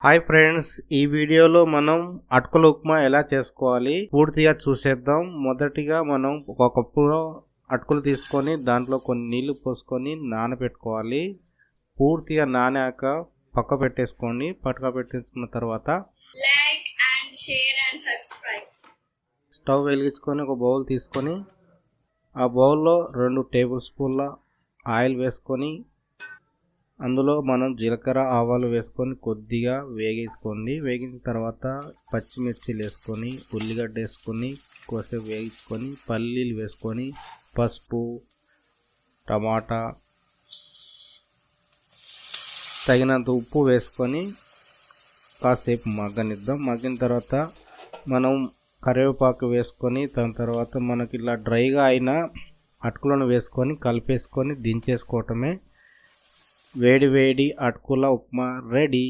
Hi friends, ఈ వీడియోలో మనం అటుకుల ఉప్మా ఎలా చేసుకోవాలి పూర్తిగా చూసేద్దాం. మొదటిగా మనం ఒక కప్పులో అటుకులు తీసుకొని దాంట్లో కొన్ని నీళ్లు పోసుకొని నానబెట్టుకోవాలి. పూర్తిగా నానాక పక్క పెట్టేసుకొని పెట్టేసుకున్న తర్వాత like and share and subscribe. Stove వెలిగించుకొని ఒక బౌల్ తీసుకొని ఆ బౌల్లో 2 టేబుల్ స్పూన్ల ఆయిల్ వేసుకొని అందులో మనం జీలకర్ర ఆవాలు వేసుకొని కొద్దిగా వేగించుకోండి. వేగిన తర్వాత పచ్చిమిర్చిలు వేసుకొని ఉల్లిగడ్డ వేసుకొని కోసేపు వేగించుకొని పల్లీలు వేసుకొని పసుపు టమాటా తగినంత ఉప్పు వేసుకొని కాసేపు మగ్గనిద్దాం. మగ్గిన తర్వాత మనం కరివేపాకు వేసుకొని దాని తర్వాత మనకి ఇలా డ్రైగా అయిన అటుకులను వేసుకొని కలిపేసుకొని దించేసుకోవటమే. వేడి వేడి అటుకుల ఉప్మా రెడీ.